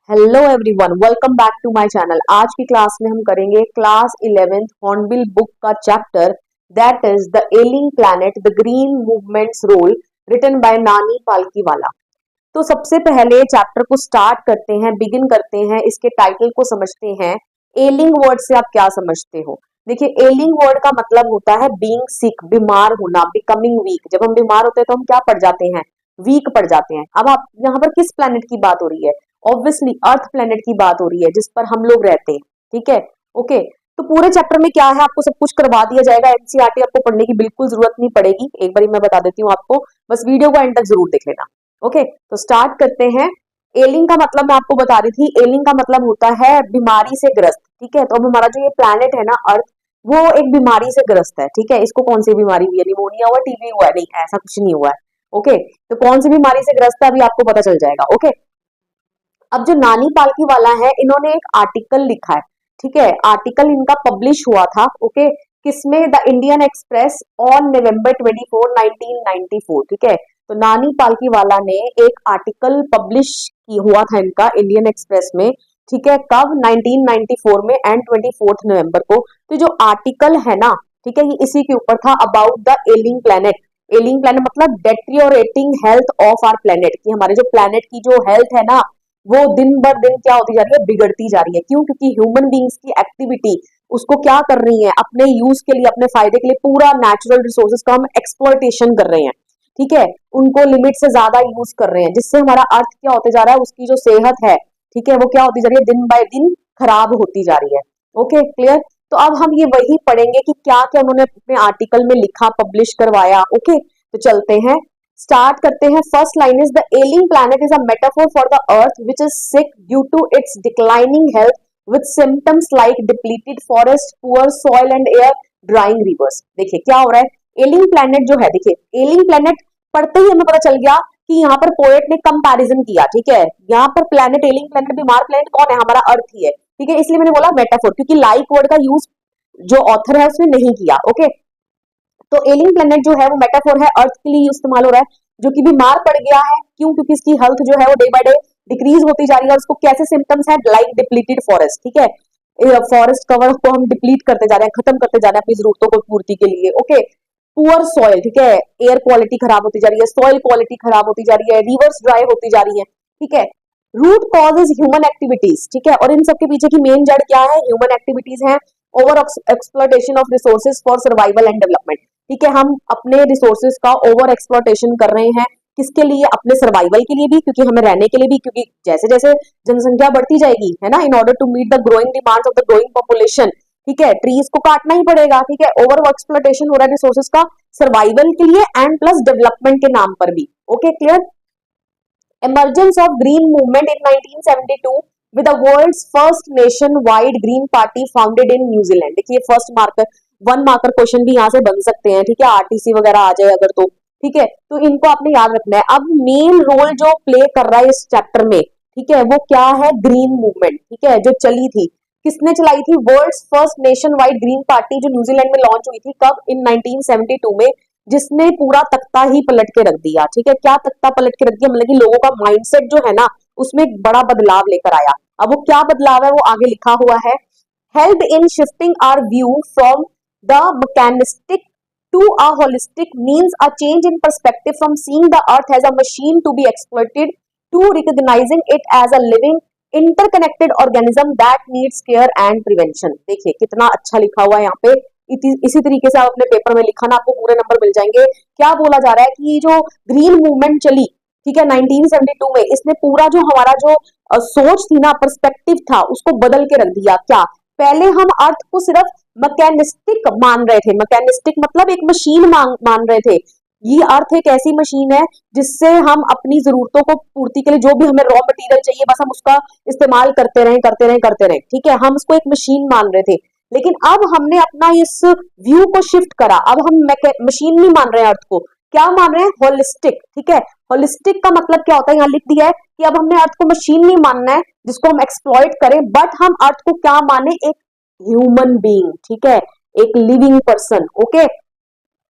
Hello everyone, welcome back to my channel. आज की class में हम करेंगे क्लास 11th हॉर्नबिल बुक का chapter that is the ailing planet the green movement's role, written by Nani Palkhivala. तो सबसे पहले चैप्टर को स्टार्ट करते हैं, बिगिन करते हैं, इसके टाइटल को समझते हैं। एलिंग वर्ड से आप क्या समझते हो? देखिए, एलिंग वर्ड का मतलब होता है बीइंग सिक, बीमार होना, बिकमिंग वीक। जब हम बीमार होते हैं तो हम क्या पड़ जाते हैं? वीक पड़ जाते हैं। अब आप यहाँ पर किस प्लैनेट की बात हो रही है? ऑब्वियसली अर्थ प्लेनेट की बात हो रही है जिस पर हम लोग रहते हैं। ठीक है, ओके। तो पूरे चैप्टर में क्या है, आपको सब कुछ करवा दिया जाएगा। एनसीईआरटी आपको पढ़ने की बिल्कुल जरूरत नहीं पड़ेगी, एक बार मैं बता देती हूँ आपको, बस वीडियो को एंड तक जरूर देख लेना। ओके, तो स्टार्ट करते हैं। एलिंग का मतलब मैं आपको बता रही थी, एलिंग का मतलब होता है बीमारी से ग्रस्त। ठीक है, तो अब हमारा जो ये प्लैनेट है ना अर्थ, वो एक बीमारी से ग्रस्त है। ठीक है, इसको कौन सी बीमारी हुई है? निमोनिया हुआ, टीबी हुआ है? नहीं, ऐसा कुछ नहीं हुआ है। ओके, तो कौन सी बीमारी से ग्रस्त है अभी आपको पता चल जाएगा। ओके, अब जो नानी पालकीवाला है, इन्होंने एक आर्टिकल लिखा है। ठीक है, आर्टिकल इनका पब्लिश हुआ था। ओके, किसमें? The Indian express on November 24 1994। ठीक है, तो नानी पालकीवाला ने एक आर्टिकल पब्लिश की हुआ था इनका इंडियन एक्सप्रेस में। ठीक है, कब? 1994 में एंड 24 नवंबर को। तो जो आर्टिकल है ना, ठीक है, ये इसी के ऊपर था, about the ailing planet. Ailing planet मतलब deteriorating health of our planet, कि हमारे जो प्लैनेट की जो हेल्थ है ना, वो दिन बर दिन क्या होती जा रही है? बिगड़ती जा रही है। क्यों? क्योंकि ह्यूमन बींग्स की एक्टिविटी उसको क्या कर रही है? अपने यूज के लिए, अपने फायदे के लिए पूरा नेचुरल रिसोर्सेज का हम एक्सप्लॉयटेशन कर रहे हैं। ठीक है, उनको लिमिट से ज्यादा यूज कर रहे हैं, जिससे हमारा अर्थ क्या होते जा रहा है? उसकी जो सेहत है, ठीक है, वो क्या होती जा रही है? दिन बाय दिन खराब होती जा रही है। Okay, clear? तो अब हम ये वही पढ़ेंगे कि क्या क्या उन्होंने अपने आर्टिकल में लिखा, पब्लिश करवाया। ओके, तो चलते हैं, स्टार्ट करते हैं। First line is the ailing planet is a metaphor for the earth which is sick due to its declining health with symptoms like depleted forest, poor soil and air, drying rivers. देखिए क्या हो रहा है। Ailing planet जो है, देखिए ailing planet पढ़ते ही हमें पता चल गया कि यहाँ पर पोएट ने कंपैरिजन किया। ठीक है, यहाँ पर प्लैनेट, एलिंग प्लैनेट, बीमार प्लैनेट कौन है? हमारा अर्थ ही है। ठीक है, इसलिए मैंने बोला मेटाफोर, क्योंकि लाइक वर्ड का यूज जो ऑथर है उसने नहीं किया। ओके, तो एलिंग प्लैनेट जो है वो मेटाफोर है, अर्थ के लिए इस्तेमाल हो रहा है, जो कि बीमार पड़ गया है। क्यों? क्योंकि इसकी हेल्थ जो है वो डे बाय डे डिक्रीज होती जा रही है। और उसको कैसे सिम्टम्स है? Like depleted forest. ठीक है, फॉरेस्ट कवर को हम डिप्लीट करते जा रहे हैं, खत्म करते जा रहे हैं अपनी जरूरतों को पूर्ति के लिए। ओके, पुअर सॉइल, ठीक है, एयर क्वालिटी खराब होती जा रही है, सॉइल क्वालिटी खराब होती जा रही है, रिवर्स ड्राई होती जा रही है। ठीक है, root cause is human activities. ठीक है, और इन सबके पीछे की मेन जड़ क्या है? ह्यूमन एक्टिविटीज है। Over exploitation of resources for survival and development. ठीक है, हम अपने रिसोर्सेज का ओवर एक्सप्लॉयटेशन कर रहे हैं, किसके लिए? अपने सर्वाइवल के लिए भी, क्योंकि हमें रहने के लिए भी, क्योंकि जैसे जैसे जनसंख्या बढ़ती जाएगी, है ना, in order to meet the growing demands of the growing population, ठीक है, ट्रीज को काटना ही पड़ेगा। ठीक है, ओवर एक्सप्लॉयटेशन हो रहा है रिसोर्सेज का सर्वाइवल के लिए एंड प्लस डेवलपमेंट के नाम पर भी। Okay, clear? Emergence of green movement in 1972 with the world's first nationwide green party founded in New Zealand। देखिए first marker, one marker question भी यहाँ से बन सकते हैं। ठीक है, आरटीसी वगैरह आ जाए अगर तो। ठीक है, तो इनको आपने याद रखना है। अब मेन रोल जो प्ले कर रहा है इस चैप्टर में, ठीक है, वो क्या है? Green movement. ठीक है, जो चली थी, किसने चलाई थी? World's first nation wide green party, जो न्यूजीलैंड में लॉन्च हुई थी। कब? इन 1972 में, जिसने पूरा तख्ता ही पलट के रख दिया। ठीक है, क्या तख्ता पलट के रख दिया? मतलब कि लोगों का माइंडसेट जो है ना, उसमें एक बड़ा बदलाव लेकर आया। अब वो क्या बदलाव है वो आगे लिखा हुआ है। Help in shifting our view from the mechanistic to a holistic means a change in perspective from seeing the earth as a machine to be exploited to recognising it as a living interconnected organism that needs care and prevention. देखिए कितना अच्छा लिखा हुआ है यहाँ पे। इसी तरीके से आप अपने पेपर में लिखा ना, आपको पूरे नंबर मिल जाएंगे। क्या बोला जा रहा है कि ये जो ग्रीन मूवमेंट चली, ठीक है, 1972 में, इसने पूरा जो हमारा जो सोच थी ना, पर्सपेक्टिव था, उसको बदल के रख दिया। क्या? पहले हम अर्थ को सिर्फ मैकेनिस्टिक मान रहे थे। मैकेनिस्टिक मतलब एक मशीन मान रहे थे। ये अर्थ एक ऐसी मशीन है जिससे हम अपनी जरूरतों को पूर्ति के लिए जो भी हमें रॉ मटेरियल चाहिए, बस हम उसका इस्तेमाल करते रहे करते रहे करते रहे। ठीक है, हम उसको एक मशीन मान रहे थे। लेकिन अब हमने अपना इस व्यू को शिफ्ट करा। अब हम मशीन नहीं मान रहे हैं अर्थ को, क्या मान रहे हैं? होलिस्टिक। ठीक है, होलिस्टिक का मतलब क्या होता है? यहाँ लिख दिया है कि अब हमने अर्थ को मशीन नहीं मानना है जिसको हम एक्सप्लॉइट करें, बट हम अर्थ को क्या माने? एक ह्यूमन बीइंग। ठीक है, एक लिविंग पर्सन। ओके,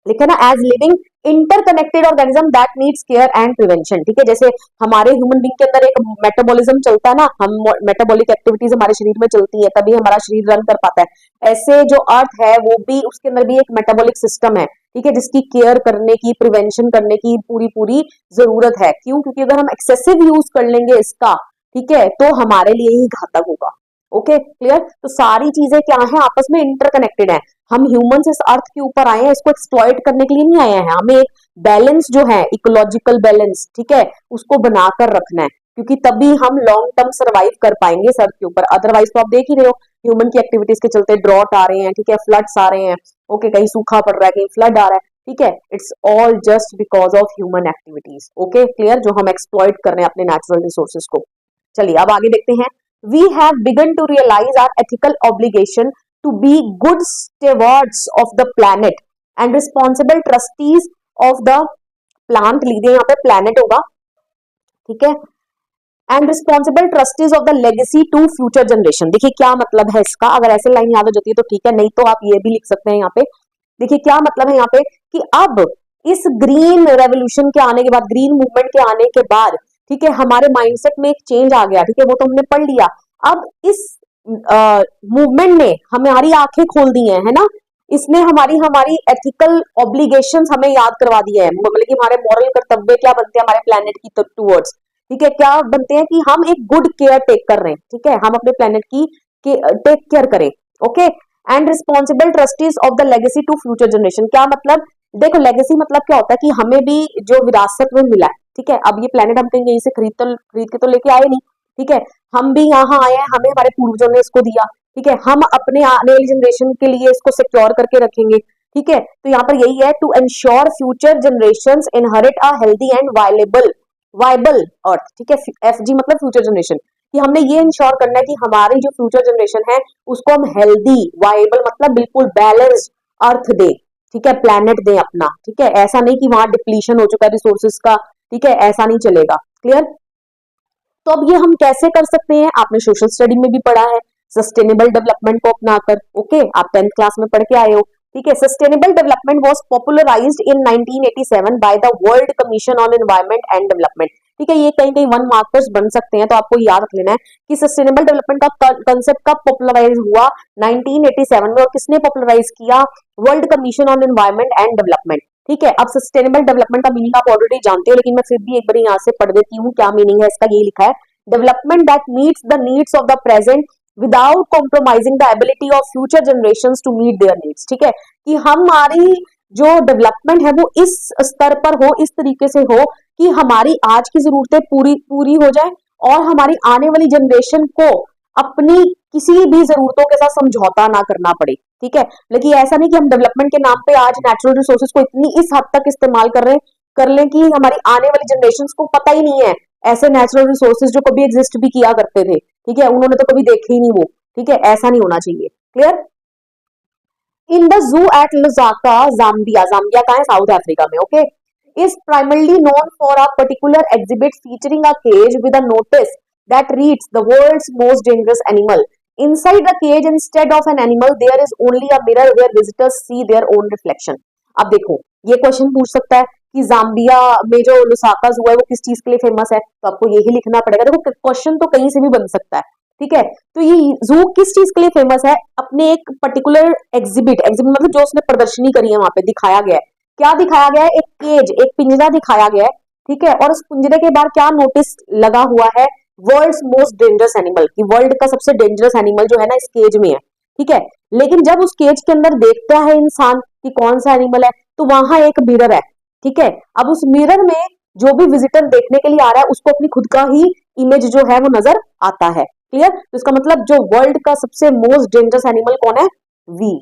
लिखे ना, as living interconnected organism that needs care and prevention. ठीक है, जैसे हमारे ह्यूमन बींग के अंदर एक मेटाबॉलिज्म चलता है ना, हम मेटाबॉलिक एक्टिविटीज हमारे शरीर में चलती है तभी हमारा शरीर रन कर पाता है। ऐसे जो अर्थ है वो भी, उसके अंदर भी एक मेटाबॉलिक सिस्टम है, ठीक है, जिसकी केयर करने की, प्रिवेंशन करने की पूरी पूरी जरूरत है। क्यों? क्योंकि अगर हम एक्सेसिव यूज कर लेंगे इसका, ठीक है, तो हमारे लिए ही घातक होगा। Okay, clear? तो सारी चीजें क्या है, आपस में इंटरकनेक्टेड है। हम ह्यूमंस इस अर्थ के ऊपर आए हैं इसको एक्सप्लॉइट करने के लिए नहीं आए हैं, हमें एक बैलेंस जो है, इकोलॉजिकल बैलेंस, ठीक है, उसको बनाकर रखना है, क्योंकि तभी हम लॉन्ग टर्म सर्वाइव कर पाएंगे इस अर्थ के ऊपर। अदरवाइज तो आप देख ही रहे हो, ह्यूमन की एक्टिविटीज के चलते ड्रॉट आ रहे हैं, ठीक है, फ्लड्स आ रहे हैं, ओके, कहीं सूखा पड़ रहा है, कहीं फ्लड आ रहा है, ठीक है, it's all just because of human activities. Okay, clear? जो हम एक्सप्लॉइट कर रहे हैं अपने नेचुरल रिसोर्सेज को। चलिए अब आगे देखते हैं। We have begun to realize our ethical obligation to be good stewards of the planet and responsible trustees of the plant, लीजिए यहाँ पे planet होगा, ठीक है, and responsible trustees of the legacy to future generation. देखिए क्या मतलब है इसका, अगर ऐसे लाइन याद हो जाती है तो ठीक है, नहीं तो आप ये भी लिख सकते हैं यहाँ पे। देखिए क्या मतलब है यहाँ पे कि अब इस ग्रीन रेवोल्यूशन के आने के बाद, ग्रीन मूवमेंट के आने के बाद, ठीक है, हमारे माइंडसेट में एक चेंज आ गया, ठीक है, वो तो हमने पढ़ लिया। अब इस मूवमेंट ने हमारी आंखें खोल दी है ना, इसने हमारी हमारी एथिकल ऑब्लिगेशंस हमें याद करवा दिए हैं, मतलब कि हमारे मॉरल कर्तव्य क्या बनते हैं हमारे प्लेनेट की टूवर्ड्स, ठीक है, क्या बनते हैं कि हम एक गुड केयर टेक कर रहे हैं, ठीक है, हम अपने प्लेनेट की टेक केयर करें। Okay, and responsible trustees of the legacy to future generation. क्या मतलब? देखो लेगेसी मतलब क्या होता है कि हमें भी जो विरासत में मिला है, ठीक है, अब ये प्लेनेट हम कहीं यहीं से खरीद के तो लेके आए नहीं, ठीक है, हम भी यहाँ आए हैं, हमें हमारे पूर्वजों ने इसको दिया, ठीक है, हम अपने आने वाली जनरेशन के लिए इसको सिक्योर करके रखेंगे, ठीक है। तो यहाँ पर यही है, to ensure future generations inherit a healthy and viable earth, ठीक है, एफजी मतलब फ्यूचर जनरेशन, कि हमने ये इंश्योर करना है कि हमारी जो फ्यूचर जनरेशन है उसको हम हेल्दी, वायबल मतलब बिल्कुल बैलेंस्ड अर्थ दे, ठीक है, प्लेनेट दे अपना, ठीक है, ऐसा नहीं कि वहां डिप्लीशन हो चुका है रिसोर्सेज का, ठीक है, ऐसा नहीं चलेगा। क्लियर? तो अब ये हम कैसे कर सकते हैं, आपने सोशल स्टडी में भी पढ़ा है, सस्टेनेबल डेवलपमेंट को अपनाकर। ओके, आप 10th क्लास में पढ़ के आए हो, ठीक है। Sustainable development was popularised in 1987 by the world commission on environment and development, ठीक है, ये कहीं कहीं 1 मार्कर्स बन सकते हैं, तो आपको याद रख लेना है कि सस्टेनेबल डेवलपमेंट का कंसेप्ट कब पॉपुलराइज हुआ, 1987 में, और किसने पॉपुलराइज किया, world commission on environment and development, ठीक है। अब सस्टेनेबल डेवलपमेंट का मीनिंग आप ऑलरेडी जानते हो, लेकिन मैं फिर भी एक बार यहाँ से पढ़ देती हूँ क्या मीनिंग है इसका। ये लिखा है, development that meets the needs of the present without compromising the ability of future generations to meet their needs, ठीक है, कि हमारी जो डेवलपमेंट है वो इस स्तर पर हो, इस तरीके से हो कि हमारी आज की जरूरतें पूरी हो जाए और हमारी आने वाली जनरेशन को अपनी किसी भी जरूरतों के साथ समझौता ना करना पड़े, ठीक है। लेकिन ऐसा नहीं कि हम डेवलपमेंट के नाम पे आज नेचुरल रिसोर्सेज को इतनी इस हद तक इस्तेमाल कर लें कि हमारी आने वाली जनरेशन को पता ही नहीं है ऐसे नेचुरल रिसोर्सेज जो कभी एग्जिस्ट भी किया करते थे, ठीक है, उन्होंने तो कभी देखे ही नहीं वो, ठीक है, ऐसा नहीं होना चाहिए। Clear? In the zoo at Lusaka, Zambia, Zambia कहाँ है, साउथ अफ्रीका में, okay, is primarily known for a particular exhibit featuring a cage with a notice that reads the world's most dangerous animal. Inside the cage, instead of an animal, there is only a mirror where visitors see their own reflection. अब देखो, ये question पूछ सकता है कि Zambia में जो Lusaka जू है वो किस चीज के लिए फेमस है, तो आपको यही लिखना पड़ेगा। देखो क्वेश्चन तो कहीं से भी बन सकता है, ठीक है। तो ये जू किस चीज के लिए फेमस है, अपने एक पर्टिकुलर एग्जिबिट मतलब जो उसने प्रदर्शनी करी है, वहां पे दिखाया गया है, क्या दिखाया गया है, एक केज, एक पिंजरा दिखाया गया है, ठीक है, और उस पिंजरे के बाहर क्या नोटिस लगा हुआ है, वर्ल्ड्स मोस्ट डेंजरस एनिमल, कि वर्ल्ड का सबसे डेंजरस एनिमल जो है ना इस केज में है, ठीक है। लेकिन जब उस केज के अंदर देखता है इंसान कि कौन सा एनिमल है, तो वहां एक मिरर है, ठीक है। अब उस मिरर में जो भी विजिटर देखने के लिए आ रहा है उसको अपनी खुद का ही इमेज जो है वो नजर आता है। क्लियर? तो इसका मतलब जो वर्ल्ड का सबसे मोस्ट डेंजरस एनिमल कौन है, वी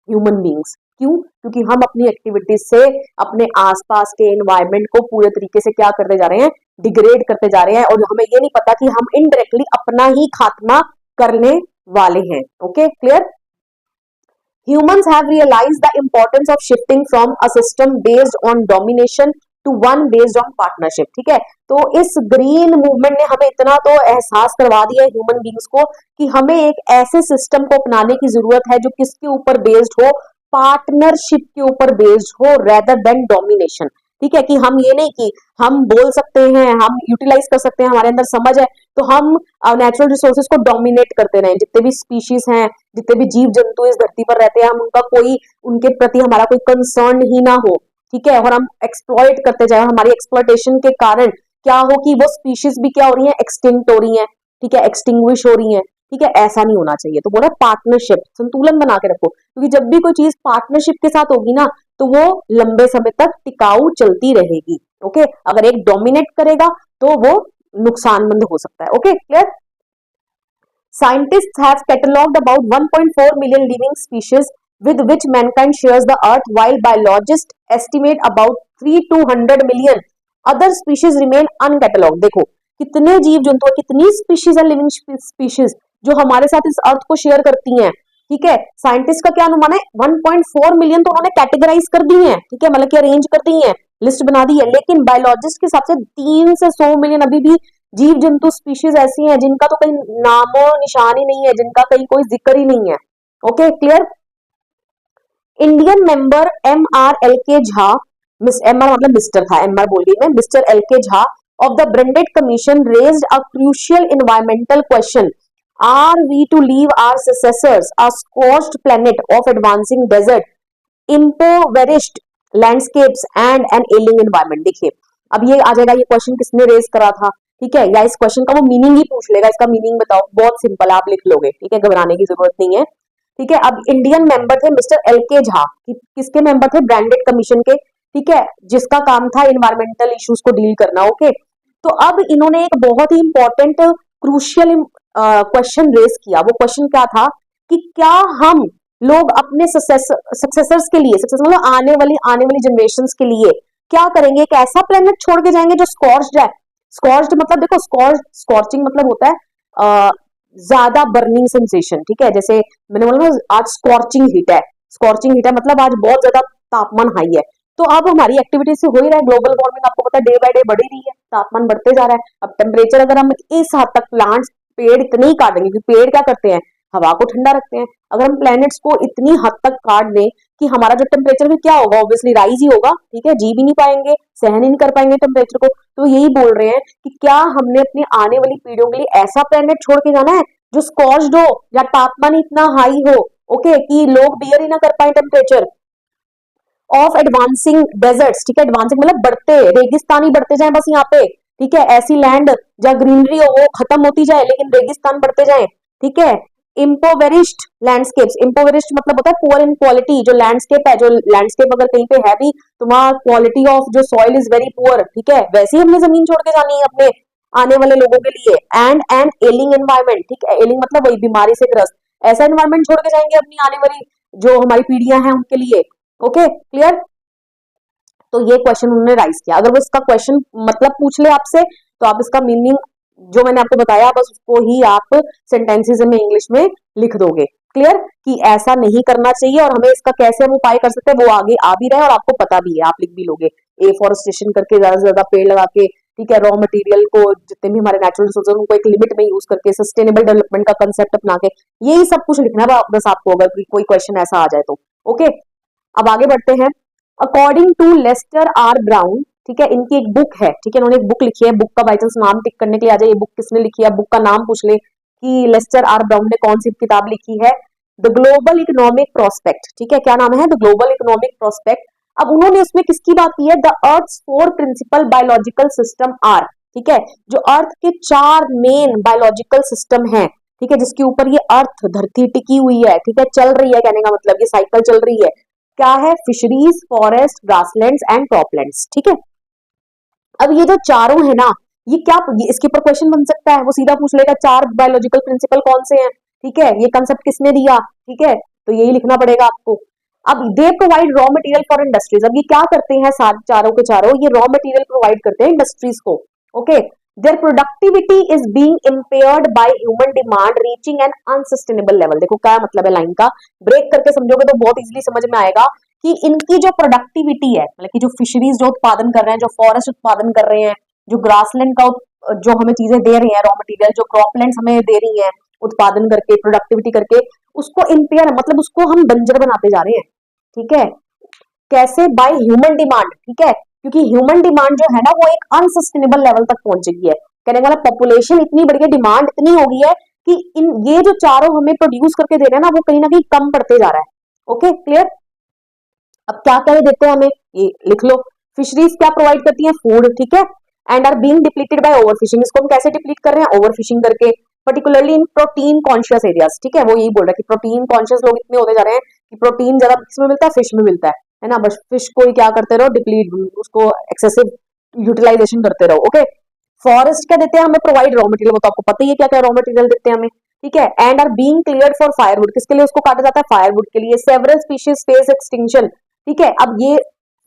ह्यूमन बींग्स। क्यों? क्योंकि हम अपनी एक्टिविटीज से अपने आसपास के एनवायरनमेंट को पूरे तरीके से क्या करते जा रहे हैं, डिग्रेड करते जा रहे हैं, और हमें ये नहीं पता कि हम इनडायरेक्टली अपना ही खात्मा करने वाले हैं। Okay, clear? Humans have realized the importance of shifting from a system based on domination to one based on partnership, ठीक है। तो इस ग्रीन मूवमेंट ने हमें इतना तो एहसास करवा दिया है ह्यूमन बींग्स को कि हमें एक ऐसे सिस्टम को अपनाने की जरूरत है जो किसके ऊपर बेस्ड हो, पार्टनरशिप के ऊपर बेस्ड हो रेदर देन डोमिनेशन। ठीक है, कि हम ये नहीं कि हम बोल सकते हैं, हम यूटिलाइज कर सकते हैं, हमारे अंदर समझ है तो हम नेचुरल रिसोर्सेज को डोमिनेट करते रहें। जितने भी स्पीशीज हैं, जितने भी जीव जंतु इस धरती पर रहते हैं, हम उनका कोई, उनके प्रति हमारा कोई कंसर्न ही ना हो। ठीक है, और हम एक्सप्लॉइट करते जाए, हमारी एक्सप्लॉइटेशन के कारण क्या हो कि वो स्पीशीज भी क्या हो रही है, एक्सटिंक्ट हो रही है। ठीक है, एक्सटिंग्विश हो रही है। ठीक है, ऐसा नहीं होना चाहिए। तो बोला पार्टनरशिप, संतुलन बना के रखो, क्योंकि जब भी कोई चीज पार्टनरशिप के साथ होगी ना तो वो लंबे समय तक टिकाऊ चलती रहेगी। ओके, अगर एक डोमिनेट करेगा तो वो नुकसानमंद हो सकता है। Okay, clear. Scientists have catalogued about 1.4 million living species with which mankind shares the earth, while biologists estimate about 3 to 100 million other species remain uncatalogued। देखो कितने जीव जंतु, कितनी स्पीशीज है, लिविंग स्पीशीज जो हमारे साथ इस अर्थ को शेयर करती हैं। ठीक है, साइंटिस्ट का क्या अनुमान है, 1.4 मिलियन तो उन्होंने कैटेगराइज कर दी है। ठीक है, मतलब कि अरेंज कर दी है, लिस्ट बना दी है। लेकिन बायोलॉजिस्ट के हिसाब से 3 से 100 मिलियन अभी भी जीव जंतु स्पीशीज ऐसी हैं जिनका तो कहीं नामो निशान ही नहीं है, जिनका कहीं कोई जिक्र ही नहीं है। Okay, clear. Indian member MR LK Jha, MR मतलब मिस्टर था, MR बोल गई मैं, mister LK Jha of the Brundtland Commission raised a crucial environmental question: Are we to leave our successors a scorched planet of advancing desert, impoverished landscapes and an ailing environment? देखिए, अब ये आ जाएगा, ये question किसने raise करा था। ठीक है, या इस क्वेश्चन का वो मीनिंग ही पूछ लेगा, इसका मीनिंग बताओ, बहुत सिंपल, आप लिख लोगे। ठीक है, घबराने की जरूरत नहीं है। ठीक है, अब इंडियन मेंबर थे मिस्टर LK झा, किसके मेंबर थे, ब्रांडेड कमीशन के। ठीक है, जिसका काम था इन्वायरमेंटल इश्यूज को डील करना। ओके, तो अब इन्होंने एक बहुत ही इंपॉर्टेंट क्रूशियल क्वेश्चन रेज किया। वो क्वेश्चन क्या था कि क्या हम लोग अपने सक्सेसर्स के लिए, सक्सेस मतलब आने वाली जनरेशंस के लिए क्या करेंगे, एक ऐसा प्लेनेट छोड़ के जाएंगे जो स्कॉर्च्ड है। स्कॉर्च्ड मतलब देखो, स्कॉर्चिंग मतलब होता है ज्यादा बर्निंग सेंसेशन। ठीक है, जैसे मैंने बोला आज स्कॉर्चिंग हीट है, स्कॉर्चिंग हीट है मतलब आज बहुत ज्यादा तापमान हाई है। तो अब हमारी एक्टिविटी से हो ही रहा है, ग्लोबल वार्मिंग आपको पता है डे बाय डे बढ़ ही रही है, तापमान बढ़ते जा रहा है। अब टेम्परेचर अगर हम इस हद तक, प्लांट्स पेड़ इतने ही काटेंगे, क्योंकि पेड़ क्या करते हैं, हवा को ठंडा रखते हैं। अगर हम प्लैनेट्स को इतनी हद तक काट दें कि हमारा जो टेम्परेचर भी क्या होगा, ऑब्वियसली राइज ही होगा। ठीक है, जी भी नहीं पाएंगे, सहन ही नहीं कर पाएंगे टेम्परेचर को। तो यही बोल रहे हैं कि क्या हमने अपनी आने वाली पीढ़ियों के लिए ऐसा प्लैनेट छोड़ के जाना है जो स्कॉच्ड हो या तापमान इतना हाई हो, ओके, कि लोग बियर ही ना कर पाए टेम्परेचर ऑफ एडवांसिंग डेजर्ट्स। ठीक है, एडवांसिंग मतलब बढ़ते, रेगिस्तान ही बढ़ते जाए बस यहाँ पे। ठीक है, ऐसी लैंड जहाँ ग्रीनरी हो वो खत्म होती जाए लेकिन रेगिस्तान बढ़ते जाए। ठीक है, इम्पोवेरिस्ड लैंडस्केप्स, इम्पोवेरिस्ड मतलब होता है पुअर इन क्वालिटी, जो लैंडस्केप है, जो लैंडस्केप अगर कहीं पे है भी तो वहाँ क्वालिटी ऑफ जो सॉइल इज वेरी पुअर। ठीक है, वैसे ही हमने जमीन छोड़ के जानी है अपने आने वाले लोगों के लिए। एंड एन एलिंग एनवायरमेंट, ठीक है, एलिंग मतलब वही बीमारी से ग्रस्त, ऐसा एनवायरमेंट छोड़ के जाएंगे अपनी आने वाली जो हमारी पीढ़ियां हैं उनके लिए। Okay, clear. तो ये क्वेश्चन उन्होंने राइज किया। अगर वो इसका क्वेश्चन मतलब पूछ ले आपसे तो आप इसका मीनिंग जो मैंने आपको बताया बस उसको ही आप सेंटेंसेस में इंग्लिश में लिख दोगे। क्लियर, कि ऐसा नहीं करना चाहिए और हमें इसका कैसे हम उपाय कर सकते हैं वो आगे आ भी रहा है और आपको पता भी है, आप लिख भी लोगे। एफॉरेस्टेशन करके ज्यादा से ज्यादा पेड़ लगा के, ठीक है, रॉ मटेरियल को जितने भी हमारे नेचुरल रिसोर्सेज उनको एक लिमिट में यूज करके, सस्टेनेबल डेवलपमेंट का कंसेप्ट अपना के, यही सब कुछ लिखना है बस आपको, अगर कोई क्वेश्चन ऐसा आ जाए तो। ओके, अब आगे बढ़ते हैं। According to Lester R Brown, ठीक है, इनकी एक बुक है। ठीक है, इन्होंने एक बुक लिखी है, बुक का बाई चांस नाम टिक करने के लिए आ जाए, ये बुक किसने लिखी है, बुक का नाम पूछ ले कि लेस्टर आर ब्राउन ने कौन सी किताब लिखी है, द ग्लोबल इकोनॉमिक प्रोस्पेक्ट। ठीक है, क्या नाम है, द ग्लोबल इकोनॉमिक प्रोस्पेक्ट। अब उन्होंने उसमें किसकी बात की है, the earth 4 principal biological system are, ठीक है, जो अर्थ के 4 मेन बायोलॉजिकल सिस्टम है, ठीक है, जिसके ऊपर ये अर्थ धरती टिकी हुई है, ठीक है, चल रही है, कहने का मतलब ये साइकिल चल रही है। क्या है, fisheries, forest, grasslands and croplands. ठीक है, अब ये जो चारों है ना, ये क्या, इसके ऊपर क्वेश्चन बन सकता है, वो सीधा पूछ लेगा 4 बायोलॉजिकल प्रिंसिपल कौन से हैं। ठीक है, ये कंसेप्ट किसने दिया, ठीक है, तो यही लिखना पड़ेगा आपको। अब they provide raw material for industries, अब ये क्या करते हैं, चारों के चारों ये रॉ मटेरियल प्रोवाइड करते हैं इंडस्ट्रीज को। Okay, their productivity is being impaired by human demand reaching an unsustainable level. देखो क्या मतलब है लाइन का, ब्रेक करके समझोगे तो बहुत इजीली समझ में आएगा कि इनकी जो प्रोडक्टिविटी है, मतलब कि जो फिशरीज जो उत्पादन कर रहे हैं, जो फॉरेस्ट उत्पादन कर रहे हैं, जो ग्रासलैंड का जो हमें चीजें दे रही हैं रॉ मटेरियल, जो क्रॉपलैंड्स हमें दे रही हैं उत्पादन करके, प्रोडक्टिविटी करके, उसको इम्पेयर मतलब उसको हम बंजर बनाते जा रहे हैं। ठीक है, कैसे? बाय ह्यूमन डिमांड, ठीक है, क्योंकि ह्यूमन डिमांड जो है ना वो एक अनसस्टेनेबल लेवल तक पहुंच गई है। कहने वाला पॉपुलेशन इतनी बढ़ गई, डिमांड इतनी हो गई है कि इन ये जो चारों हमें प्रोड्यूस करके दे रहे हैं ना वो कहीं ना कहीं कम पड़ते जा रहा है। Okay clear? अब क्या क्या देते हैं हमें, ये लिख लो। फिशरीज क्या प्रोवाइड करती है? फूड, ठीक है, and are being depleted by overfishing. इसको हम कैसे डिप्लीट कर रहे हैं? ओवरफिशिंग करके, particularly in protein conscious areas, ठीक है, वो यही बोल रहा है कि प्रोटीन कॉन्शियस लोग इतने होते जा रहे हैं कि प्रोटीन ज्यादा किसमें मिलता है? फिश में मिलता है ना, बस फिश को ही क्या करते रहो? डिप्लीट, उसको एक्सेसिव यूटिलाइजेशन करते रहो। ओके, फॉरेस्ट क्या देते हैं हमें? प्रोवाइड रॉ मटेरियल, वो तो आपको पता ही है क्या क्या रॉ मटेरियल देते हैं हमें, ठीक है, and are being cleared for firewood. किसके लिए उसको काटा जाता है? फायरवुड के लिए। सेवरल स्पीशीज फेस एक्सटिंक्शन, ठीक है। अब ये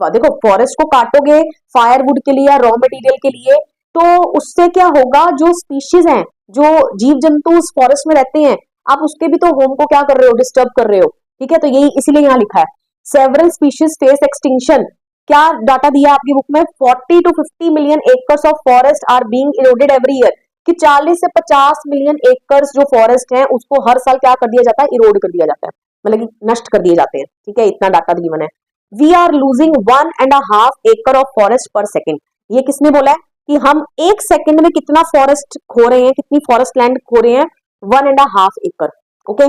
देखो, फॉरेस्ट को काटोगे फायरवुड के लिए या रॉ मटेरियल के लिए, तो उससे क्या होगा? जो स्पीशीज हैं, जो जीव जंतु उस फॉरेस्ट में रहते हैं, आप उसके भी तो होम को क्या कर रहे हो? डिस्टर्ब कर रहे हो, ठीक है। तो यही इसीलिए यहाँ लिखा है सेवरल स्पीशीज फेस एक्सटिंक्शन। क्या डाटा दिया आपकी बुक में? 40 to 50 million acres of forest are being eroded every year, कि 40 से 50 मिलियन एकर्स जो फॉरेस्ट हैं उसको हर साल क्या कर दिया जाता है? इरोड कर दिया जाता है, मतलब कि नष्ट कर दिए जाते हैं, ठीक है। इतना डाटा गिवन है। वी आर लूजिंग 1.5 एकड़ ऑफ फॉरेस्ट पर सेकेंड। ये किसने बोला है कि हम एक सेकेंड में कितना फॉरेस्ट खो रहे हैं, कितनी फॉरेस्ट लैंड खो रहे हैं? 1.5 एकड़। ओके,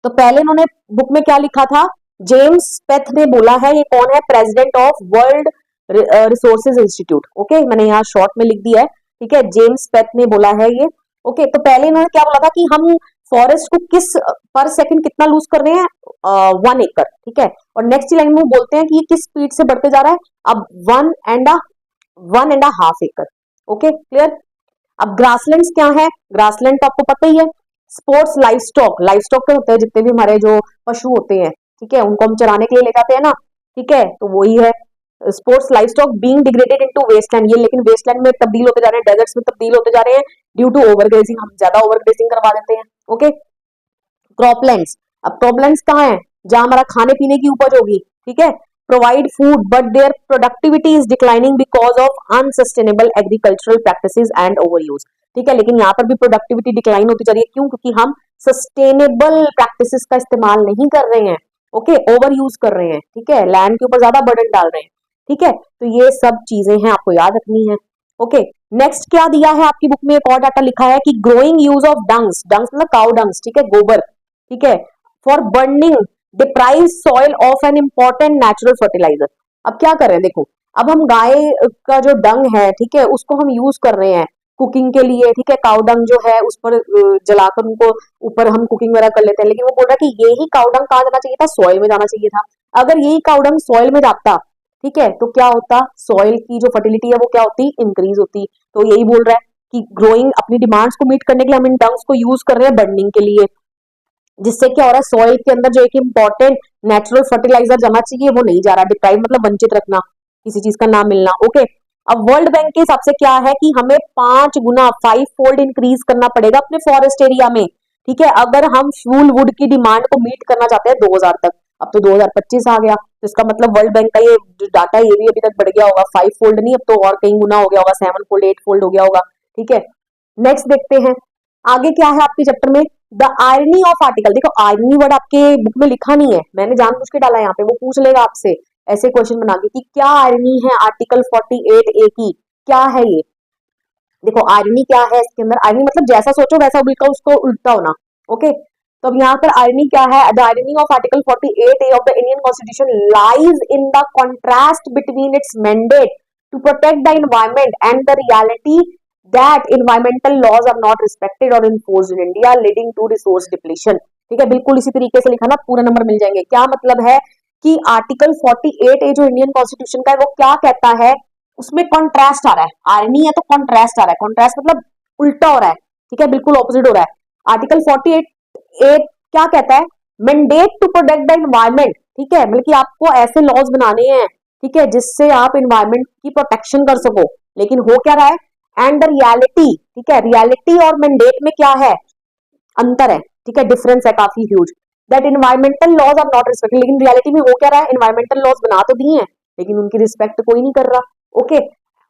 तो पहले इन्होंने बुक में क्या लिखा था? जेम्स पेथ ने बोला है, ये कौन है? President of world resources institute. Okay, मैंने यहाँ शॉर्ट में लिख दिया है, ठीक है, जेम्स पेथ ने बोला है ये। ओके, तो पहले इन्होंने क्या बोला था कि हम फॉरेस्ट को किस पर सेकंड कितना लूज कर रहे हैं? 1 एकड़, ठीक है। और नेक्स्ट लाइन में बोलते हैं कि ये किस स्पीड से बढ़ते जा रहा है? अब 1.5 एकड़। Okay clear? अब ग्रासलैंड्स क्या है? ग्रासलैंड तो आपको पता ही है। Sports life stock, life stock क्या होते हैं? जितने भी हमारे जो पशु होते हैं, ठीक है, उनको हम चराने के लिए ले जाते हैं ना, ठीक है, तो वही है sports life stock being degraded into wasteland. ये लेकिन वेस्टलैंड में तब्दील होते जा रहे हैं, डेजर्ट्स में तब्दील होते जा रहे हैं ड्यू टू ओवरग्रेजिंग। हम ज्यादा ओवरग्रेजिंग करवा देते हैं। ओके, क्रॉपलैंड्स, अब क्रॉपलैंड्स कहाँ है? जहां हमारा खाने पीने की उपज होगी, ठीक है, provide food but there productivity is declining because of unsustainable agricultural practices and overuse, ठीक है। लेकिन यहाँ पर भी प्रोडक्टिविटी डिक्लाइन होती जा रही है, क्यों? क्योंकि हम सस्टेनेबल प्रैक्टिसेस का इस्तेमाल नहीं कर रहे हैं। ओके, ओवर यूज कर रहे हैं, ठीक है, लैंड के ऊपर ज्यादा बर्डन डाल रहे हैं, ठीक है। तो ये सब चीजें हैं, आपको याद रखनी है। ओके, नेक्स्ट क्या दिया है आपकी बुक में? एक और डाटा लिखा है कि growing use of dungs, dungs मतलब काउ डंग्स, ठीक है, गोबर, ठीक है, for burning deprive soil of an important natural fertiliser. अब क्या कर रहे हैं? देखो, अब हम गाय का जो डंग है, ठीक है, उसको हम यूज कर रहे हैं कुकिंग के लिए, ठीक है, काउ डंग जो है उस पर जलाकर उनको ऊपर हम कुकिंग वगैरह कर लेते हैं। लेकिन वो बोल रहा है कि यही काउ डंग कहाँ जाना चाहिए था? सॉइल में जाना चाहिए था। अगर यही काउ डंग सॉइल में जाता, ठीक है, तो क्या होता? सॉइल की जो फर्टिलिटी है वो क्या होती? इंक्रीज होती। तो यही बोल रहा है कि ग्रोइंग, अपनी डिमांड्स को मीट करने के लिए हम इन डंग्स को यूज कर रहे हैं बर्निंग के लिए, जिससे क्या हो रहा है? सॉइल के अंदर जो एक इंपॉर्टेंट नेचुरल फर्टिलाइजर जाना चाहिए वो नहीं जा रहा। डिप्राइव मतलब वंचित रखना, किसी चीज का ना मिलना। ओके, अब वर्ल्ड बैंक के हिसाब से क्या है कि हमें 5 गुना 5 फोल्ड इंक्रीज करना पड़ेगा अपने फॉरेस्ट एरिया में, ठीक है, अगर हम फ्यूल वुड की डिमांड को मीट करना चाहते हैं 2000 तक। अब तो 2025 आ गया, तो इसका मतलब वर्ल्ड बैंक का ये डाटा ये भी अभी तक बढ़ गया होगा, 5 फोल्ड नहीं, अब तो और कई गुना हो गया होगा, 7 फोल्ड 8 फोल्ड हो गया होगा, ठीक है। नेक्स्ट देखते हैं आगे क्या है आपके चैप्टर में। द आयरनी ऑफ आर्टिकल, देखो आयरनी वर्ड आपके बुक में लिखा नहीं है, मैंने जानबूझ के डाला यहाँ पे, वो पूछ लेगा आपसे ऐसे क्वेश्चन बना के कि क्या आयरनी है आर्टिकल 48A की, क्या है ये। देखो आयरनी क्या है इसके अंदर? आयरनी मतलब जैसा सोचो वैसा बिल्कुल उसको उल्टा होना। ओके, तो अब यहाँ पर आयरनी क्या है? The irony of article 48A of the Indian constitution lies in the contrast between its mandate to protect the environment and the reality that environmental laws are not respected or enforced in India, leading to resource depletion। ठीक है, बिल्कुल इसी तरीके से लिखा ना, पूरे number मिल जाएंगे। क्या मतलब है कि आर्टिकल 48A जो इंडियन कॉन्स्टिट्यूशन का है वो क्या कहता है? उसमें कॉन्ट्रास्ट आ रहा है, आयरनी है तो कॉन्ट्रास्ट आ रहा है, कॉन्ट्रास्ट मतलब उल्टा हो रहा है, ठीक है, बिल्कुल ऑपोजिट हो रहा है। आर्टिकल 48A क्या कहता है? Mandate to protect the environment, ठीक है, मतलब कि आपको ऐसे लॉज बनाने हैं, ठीक है, जिससे आप एनवायरमेंट की प्रोटेक्शन कर सको। लेकिन हो क्या रहा है? एंड द रियलिटी, ठीक है, रियलिटी और मैंडेट में क्या है? अंतर है, ठीक है, डिफरेंस है काफी huge. That environmental laws are not respected, लेकिन रियलिटी में हो क्या रहा है? एनवायरमेंटल लॉज बना तो दिए हैं लेकिन उनकी रिस्पेक्ट कोई नहीं कर रहा। ओके,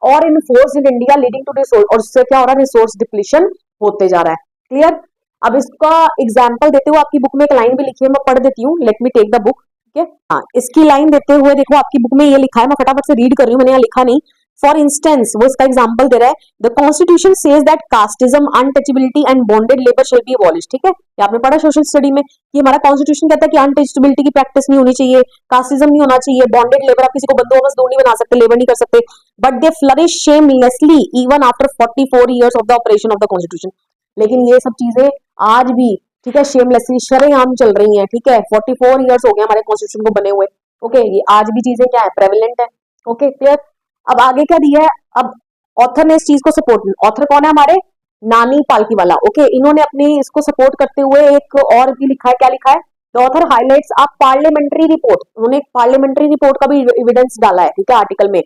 और enforce in India leading to resource, और उससे क्या हो रहा है? रिसोर्स डिप्लीशन होते जा रहा है। क्लियर? अब इसका एग्जाम्पल देते हुए आपकी बुक में एक लाइन भी लिखी है, मैं पढ़ देती हूँ, let me take the book. ठीक है। हाँ, इसकी लाइन देते हुए देखो आपकी बुक में ये लिखा है, मैं फटाफट से रीड कर रही हूँ, मैंने यहाँ लिखा नहीं। फॉर इंस्टेंस, वो इसका एग्जाम्पल दे रहा है, the constitution says that casteism, untouchability and bonded labour shall be abolish. ठीक है, ये आपने पढ़ा सोशल स्टडी में कि हमारा कॉन्स्टिट्यूशन कहता है कि अनटचेबिलिटी की प्रैक्टिस नहीं होनी चाहिए, कास्टिज्म नहीं होना चाहिए, बॉन्डेड लेबर, आप किसी को बंदोबस्त नहीं बना सकते, लेबर नहीं कर सकते, but they flourish shamelessly even after 44 years of the operation of the constitution. लेकिन ये सब चीजें आज भी, ठीक है, शेमलेसली शरेआम चल रही हैं। ठीक है, 44 years हो गए हमारे कॉन्स्टिट्यूशन को बने हुए। ओके, ये आज भी चीजें क्या है, प्रेवलेंट है। Okay, clear. अब आगे क्या दिया है, अब ऑथर ने इस चीज को सपोर्ट, ऑथर कौन है हमारे, नानी पालकीवाला। ओके, इन्होंने अपनी इसको सपोर्ट करते हुए एक और भी लिखा है, क्या लिखा है, the author highlights a parliamentary report, उन्होंने एक पार्लियामेंट्री रिपोर्ट का भी एविडेंस डाला है, ठीक है, आर्टिकल में,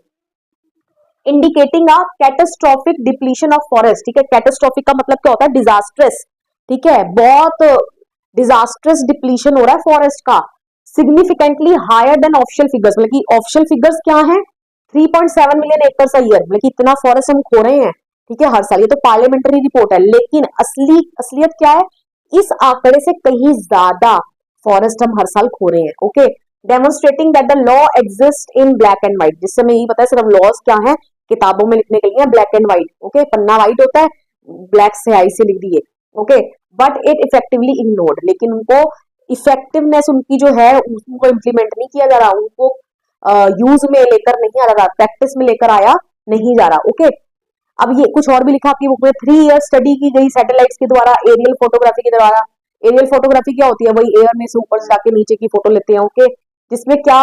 indicating a catastrophic depletion of forest. ठीक है, कैटास्ट्रोफिक का मतलब क्या होता है, डिजास्ट्रस। ठीक है, बहुत डिजास्ट्रस डिप्लीशन हो रहा है फॉरेस्ट का, significantly higher than official figures, मतलब कि ऑफिशियल फिगर्स क्या है, 3.7 मिलियन एकड़ ईयर, मतलब कि इतना फॉरेस्ट हम खो रहे हैं। ठीक है, हर साल, ये तो पार्लियामेंट्री रिपोर्ट है, लेकिन असलियत क्या है, इस आंकड़े से कहीं ज्यादा फॉरेस्ट हम हर साल खो रहे हैं। Okay, demonstrating that the law exist in black and white, जिससे हमें यही पता है सिर्फ लॉज क्या है, किताबों में लिखने के लिए black and white. Okay, Panna white होता है, ब्लैक स्याही से लिख दिए। Okay, but it effectively ignored, लेकिन उनको इफेक्टिवनेस उनकी जो है उनको इम्प्लीमेंट नहीं किया जा रहा, उनको यूज में लेकर नहीं आ रहा, प्रैक्टिस में लेकर आया नहीं जा रहा। ओके, अब ये कुछ और भी लिखा आपकी बुक में, 3 ईयर स्टडी की गई सैटेलाइट्स के द्वारा, एरियल फोटोग्राफी के द्वारा। एरियल फोटोग्राफी क्या होती है, वही एयर में से ऊपर से जाके नीचे की फोटो लेते हैं। ओके, जिसमें क्या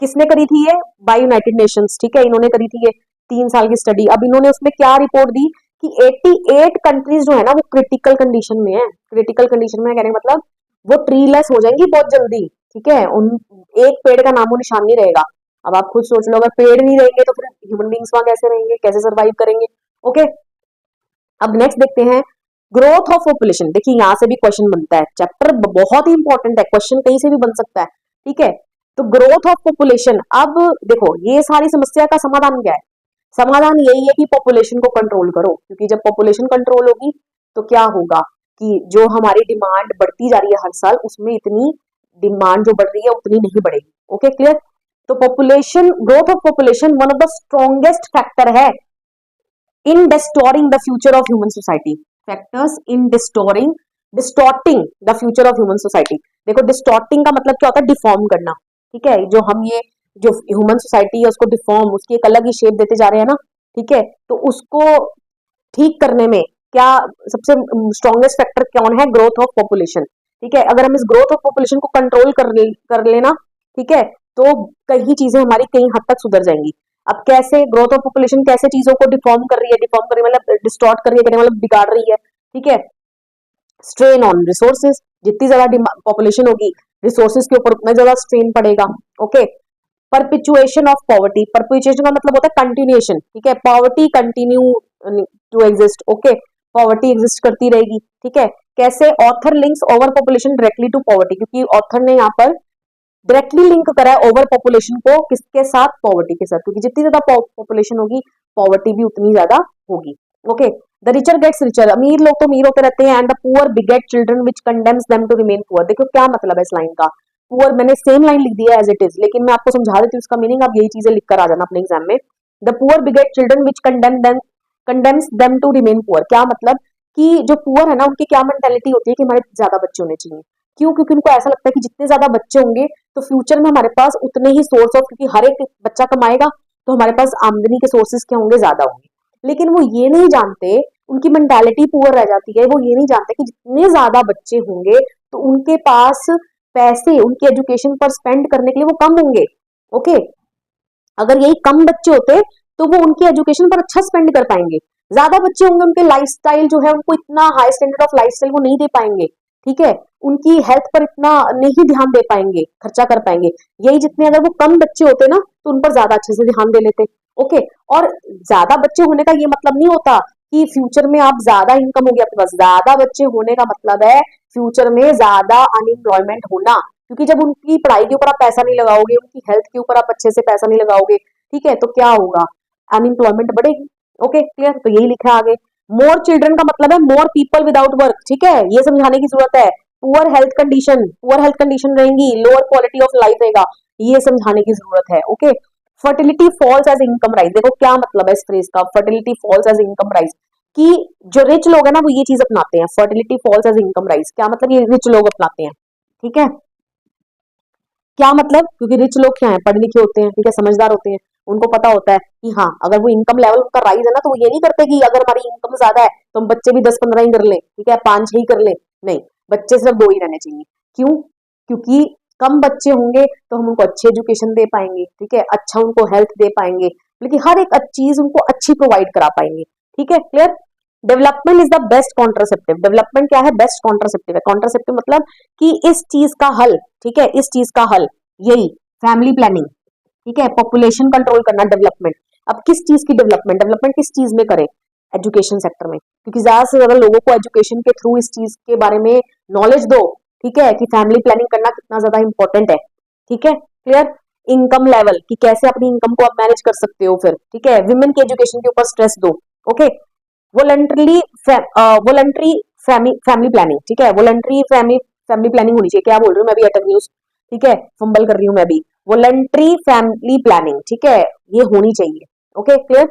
किसने करी थी ये, बाय यूनाइटेड नेशंस। ठीक है, इन्होंने करी थी ये 3 साल की स्टडी। अब इन्होंने उसमें क्या रिपोर्ट दी कि 88 कंट्रीज जो है ना वो क्रिटिकल कंडीशन में है। क्रिटिकल कंडीशन में कहने का मतलब वो ट्रीलेस हो जाएंगी बहुत जल्दी। ठीक है, उन एक पेड़ का नामो निशान नहीं रहेगा। अब आप खुद सोच लो, अगर पेड़ नहीं रहेंगे तो फिर ह्यूमन बींग्स वहां कैसे रहेंगे, कैसे सर्वाइव करेंगे। ओके, अब नेक्स्ट देखते हैं ग्रोथ ऑफ पॉपुलेशन। देखिए यहाँ से भी क्वेश्चन बनता है, चैप्टर बहुत ही इंपॉर्टेंट है, क्वेश्चन कहीं से भी बन सकता है। ठीक है, तो ग्रोथ ऑफ पॉपुलेशन, अब देखो ये सारी समस्या का समाधान क्या है, समाधान यही है कि पॉपुलेशन को कंट्रोल करो, क्योंकि जब पॉपुलेशन कंट्रोल होगी तो क्या होगा कि जो हमारी डिमांड बढ़ती जा रही है हर साल, उसमें इतनी डिमांड जो बढ़ रही है उतनी नहीं बढ़ेगी। Okay, clear. तो population, growth of population one of the strongest factor है in distorting the future of human society, factors in distorting the future of human society. देखो डिस्टॉर्टिंग का मतलब क्या होता है, डिफॉर्म करना। ठीक है, जो हम ये जो ह्यूमन सोसाइटी है उसको डिफॉर्म, उसकी एक अलग ही शेप देते जा रहे हैं ना। ठीक है, तो उसको ठीक करने में क्या सबसे स्ट्रॉन्गेस्ट फैक्टर कौन है, ग्रोथ ऑफ पॉपुलेशन। ठीक है, अगर हम इस ग्रोथ ऑफ पॉपुलेशन को कंट्रोल कर लेना, ठीक है, तो कई चीजें हमारी कई हद तक सुधर जाएंगी। अब कैसे, ग्रोथ ऑफ पॉपुलेशन कैसे चीजों को डिफॉर्म कर रही है, डिफॉर्म कर रही है मतलब डिस्टॉर्ट कर रही है, मतलब बिगाड़ रही है। ठीक है, स्ट्रेन ऑन रिसोर्सेज, जितनी ज्यादा पॉपुलेशन होगी रिसोर्सेज के ऊपर उतना ज्यादा स्ट्रेन पड़ेगा। Okay, perpetuation of poverty, perpetuation का मतलब होता है कंटिन्यूएशन। ठीक है, poverty continue to exist. Okay, poverty exist करती रहेगी। ठीक है, कैसे, author links overpopulation directly to poverty, क्योंकि ऑथर ने यहाँ पर डायरेक्टली लिंक करा है ओवर पॉपुलेशन को किसके साथ, पॉवर्टी के साथ, क्योंकि जितनी ज्यादा पॉपुलेशन होगी पॉवर्टी भी उतनी ज्यादा होगी। Okay, the richer gets richer, अमीर लोग तो अमीर होते रहते हैं, and the poor beget children which condemns them to remain poor. देखो क्या मतलब है इस लाइन का, पुअर मैंने सेम लाइन लिख दिया एज इट इज, लेकिन मैं आपको समझा देती हूँ इसका मीनिंग, आप यही चीजें लिखकर आ जाना अपने एग्जाम में। The poor beget children which condemns them to remain poor, क्या मतलब कि जो पुअर है ना उनकी क्या मेंटेलिटी होती है कि हमारे ज्यादा बच्चे होने चाहिए। क्यों, क्योंकि उनको ऐसा लगता है कि जितने ज्यादा बच्चे होंगे तो फ्यूचर में हमारे पास उतने ही सोर्स ऑफ, क्योंकि हर एक बच्चा कमाएगा तो हमारे पास आमदनी के सोर्सेज क्या होंगे, ज्यादा होंगे। लेकिन वो ये नहीं जानते, उनकी मेंटालिटी पुअर रह जाती है, वो ये नहीं जानते कि जितने ज्यादा बच्चे होंगे तो उनके पास पैसे उनकी एजुकेशन पर स्पेंड करने के लिए वो कम होंगे। ओके, अगर यही कम बच्चे होते तो वो उनकी एजुकेशन पर अच्छा स्पेंड कर पाएंगे। ज्यादा बच्चे होंगे, उनके लाइफस्टाइल जो है, उनको इतना हाई स्टैंडर्ड ऑफ लाइफस्टाइल वो नहीं दे पाएंगे। ठीक है, उनकी हेल्थ पर इतना नहीं ध्यान दे पाएंगे, खर्चा कर पाएंगे। यही जितने अगर वो कम बच्चे होते ना तो उन पर ज्यादा अच्छे से ध्यान दे लेते। ओके, और ज्यादा बच्चे होने का ये मतलब नहीं होता कि फ्यूचर में आप ज्यादा इनकम होगी आपके पास, ज्यादा बच्चे होने का मतलब है फ्यूचर में ज्यादा अनएम्प्लॉयमेंट होना, क्योंकि जब उनकी पढ़ाई के ऊपर आप पैसा नहीं लगाओगे, उनकी हेल्थ के ऊपर आप अच्छे से पैसा नहीं लगाओगे, ठीक है, तो क्या होगा, अनएम्प्लॉयमेंट बढ़ेगी। ओके, क्लियर, तो यही लिखा है आगे। मोर चिल्ड्रन का मतलब है मोर पीपल विदाउट वर्क। ठीक है, ये समझाने की जरूरत है पुअर हेल्थ कंडीशन रहेंगी, लोअर क्वालिटी ऑफ लाइफ रहेगा, ये समझाने की जरूरत है। Okay, fertility falls as income rise, देखो क्या मतलब है इस फ्रेज का, fertility falls as income rise, कि जो रिच लोग है ना वो ये चीज अपनाते हैं, fertility falls as income rise, क्या मतलब ये रिच लोग अपनाते हैं, ठीक है। क्या मतलब, क्योंकि रिच लोग क्या है, पढ़े लिखे होते हैं, ठीक है, समझदार होते हैं, उनको पता होता है कि हाँ अगर वो इनकम लेवल उनका राइज है ना, तो वो ये नहीं करते कि अगर हमारी इनकम ज्यादा है तो हम बच्चे भी 10-15 ही कर लें, ठीक है, 5-6 ही कर लें, नहीं, बच्चे सिर्फ 2 ही रहने चाहिए। क्यों? क्योंकि कम बच्चे होंगे तो हम उनको अच्छी एजुकेशन दे पाएंगे, ठीक है, अच्छा उनको हेल्थ दे पाएंगे, लेकिन हर एक चीज उनको अच्छी प्रोवाइड करा पाएंगे, ठीक है, clear. Development is the best contraceptive, development क्या है, बेस्ट कॉन्ट्रासेप्टिव है, कॉन्ट्रासेप्टिव मतलब कि इस चीज का हल, ठीक है, इस चीज का हल यही फैमिली प्लानिंग, ठीक है, पॉपुलेशन कंट्रोल करना, डेवलपमेंट। अब किस चीज की डेवलपमेंट, डेवलपमेंट किस चीज में करें, एजुकेशन सेक्टर में, क्योंकि ज्यादा से ज्यादा लोगों को एजुकेशन के थ्रू इस चीज के बारे में नॉलेज दो, ठीक है, कि फैमिली प्लानिंग करना कितना ज्यादा इंपॉर्टेंट है, ठीक है, क्लियर। इनकम लेवल, कि कैसे अपनी इनकम को आप मैनेज कर सकते हो फिर, ठीक है, विमेन की एजुकेशन के ऊपर स्ट्रेस दो, okay. Voluntary voluntary family planning, ठीक है, वॉलंटरी फैमिली प्लानिंग होनी चाहिए, क्या बोल रही हूँ मैं भी, अटक न्यूज, ठीक है, फंबल कर रही हूँ मैं भी, वॉलंटरी फैमिली प्लानिंग, ठीक है, ये होनी चाहिए, ओके, क्लियर।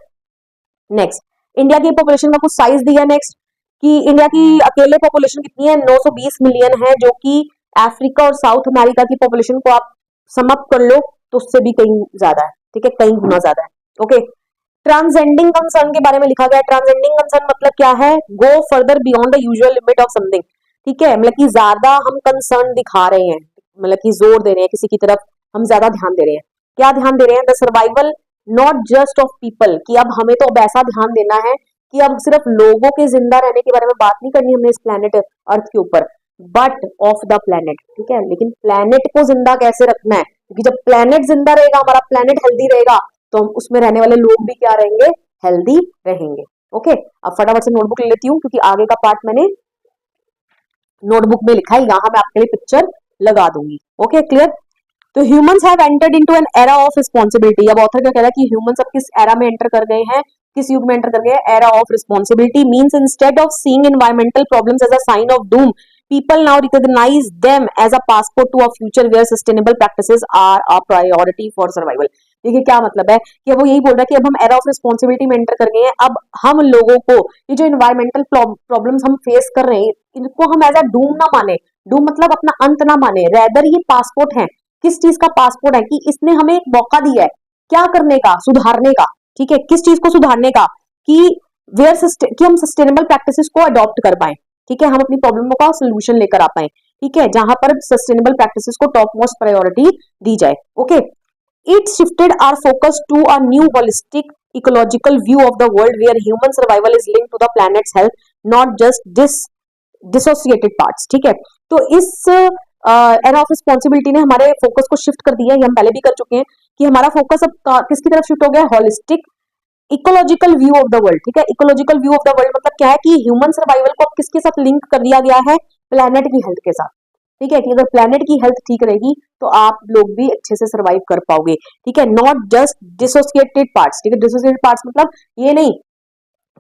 नेक्स्ट, इंडिया की पॉपुलेशन का कुछ साइज दिया नेक्स्ट, कि इंडिया की अकेले पॉपुलेशन कितनी है, 920 मिलियन है, जो कि अफ्रीका और साउथ अमेरिका की पॉपुलेशन को आप समअप कर लो तो उससे भी कहीं ज्यादा है, ठीक है, कहीं गुना ज्यादा है, ओके। ट्रांसेंडिंग कंसर्न के बारे में लिखा गया है, ट्रांसेंडिंग कंसर्न मतलब क्या है, go further beyond the usual limit of something, ठीक है, मतलब कि ज्यादा हम कंसर्न दिखा रहे हैं, मतलब कि जोर दे रहे हैं किसी की तरफ, हम ज्यादा ध्यान दे रहे हैं, क्या ध्यान दे रहे हैं, the survival not just of people, कि अब हमें तो अब ऐसा ध्यान देना है कि अब सिर्फ लोगों के जिंदा रहने के बारे में बात नहीं करनी हमने इस प्लेनेट अर्थ के ऊपर, बट ऑफ द प्लेनेट, ठीक है, लेकिन प्लेनेट को जिंदा कैसे रखना है, क्योंकि जब प्लेनेट जिंदा रहेगा, हमारा प्लेनेट हेल्दी रहेगा, तो हम उसमें रहने वाले लोग भी क्या रहेंगे, हेल्दी रहेंगे, ओके। अब फटाफट से नोटबुक ले लेती हूँ, क्योंकि आगे का पार्ट मैंने नोटबुक में लिखा है, यहाँ मैं आपके लिए पिक्चर लगा दूंगी, ओके, क्लियर। तो humans have entered into an era of responsibility, अब ऑथर क्या कह रहा है कि ह्यूमंस अब किस एरा में एंटर कर गए हैं, किस युग में एंटर कर गए हैं, era of responsibility, means instead of seeing environmental problems as a sign of doom, people now recognize them as a passport to a future where sustainable practices are a priority for survival। देखिए क्या मतलब है, कि वो यही बोल रहा है कि अब हम एरा ऑफ रिस्पॉन्सिबिलिटी में एंटर कर गए हैं, अब हम लोगों को ये जो इन्वायरमेंटल प्रॉब्लम्स हम फेस कर रहे हैं, इनको हम एज अ डूम ना माने, डूम मतलब अपना अंत ना माने, रेदर ये पासपोर्ट है, किस चीज का पासपोर्ट है, कि इसने हमें एक मौका दिया है, क्या करने का, सुधारने का, ठीक है, किस चीज को सुधारने का, कि कि हम सस्टेनेबल प्रैक्टिसेस को अडॉप्ट कर पाए, ठीक है, हम अपनी प्रॉब्लमों का सोल्यूशन लेकर आ पाए, ठीक है, जहां पर सस्टेनेबल प्रैक्टिसेस को टॉप मोस्ट प्रायोरिटी दी जाए, okay. It shifted our focus to a new holistic ecological view of the world where human survival is linked to the planet's health, not just dissociated parts, ठीक है। तो इस era of responsibility ने हमारे focus को shift कर दिया है, ये हम पहले भी कर चुके हैं, कि हमारा फोकस अब किसकी तरफ शिफ्ट हो गया, holistic ecological view of the world, ठीक है, ecological view of the world मतलब क्या है, कि ह्यूमन सर्वाइवल को अब किसके साथ लिंक कर दिया गया है, प्लेनेट की हेल्थ के साथ, ठीक है, कि अगर प्लेनेट की हेल्थ ठीक रहेगी तो आप लोग भी अच्छे से सर्वाइव कर पाओगे, ठीक है, नॉट जस्ट डिसोसिएटेड पार्ट्स, ठीक है, डिसोसिएटेड पार्ट्स मतलब ये नहीं,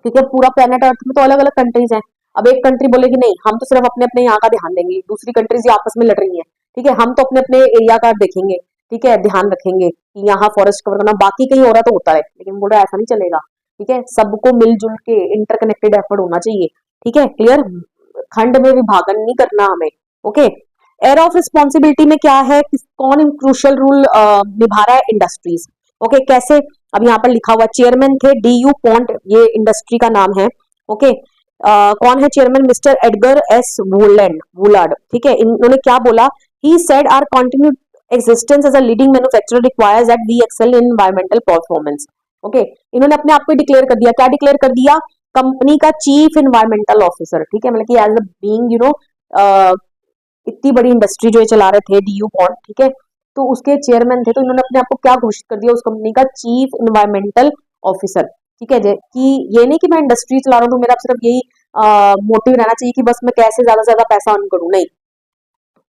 क्योंकि अब पूरा प्लेनेट अर्थ में तो अलग अलग कंट्रीज हैं, अब एक कंट्री बोलेगी नहीं हम तो सिर्फ अपने अपने यहाँ का ध्यान देंगे, दूसरी कंट्रीज आपस में लड़ रही हैं, ठीक है, हम तो अपने अपने एरिया का देखेंगे, ठीक है, ध्यान रखेंगे कि यहाँ फॉरेस्ट कवर करना, बाकी कहीं हो रहा तो होता है, लेकिन बोल रहा ऐसा नहीं चलेगा, ठीक है, सबको मिलजुल के इंटरकनेक्टेड एफर्ट होना चाहिए, ठीक है, क्लियर, खंड में विभाजन नहीं करना हमें, ओके। एयर ऑफ रिस्पॉन्सिबिलिटी में क्या है, कौन क्रूशियल रूल निभा रहा है, इंडस्ट्रीज, ओके, कैसे, अब यहाँ पर लिखा हुआ चेयरमैन थे DU पॉन्ट, ये इंडस्ट्री का नाम है, ओके। कौन है chairman, mister Edgar S Woolard, ठीक है, इन्होंने क्या बोला, he said our continued existence as a leading manufacturer requires that we excel in environmental performance, okay. इन्होंने अपने आप को डिक्लेयर कर दिया, क्या डिक्लेयर कर दिया, कंपनी का चीफ इन्वायरमेंटल ऑफिसर, ठीक है, मतलब कि as a being you know इतनी बड़ी इंडस्ट्री जो ये चला रहे थे DU पॉन्ट, ठीक है, तो उसके चेयरमैन थे, तो इन्होंने अपने आप को क्या घोषित कर दिया, उस कंपनी का चीफ इन्वायरमेंटल ऑफिसर, ठीक है, कि ये नहीं कि मैं इंडस्ट्री चला रहा हूँ तो मेरा सिर्फ यही मोटिव रहना चाहिए कि बस मैं कैसे ज्यादा से ज्यादा पैसा अर्न करूँ, नहीं,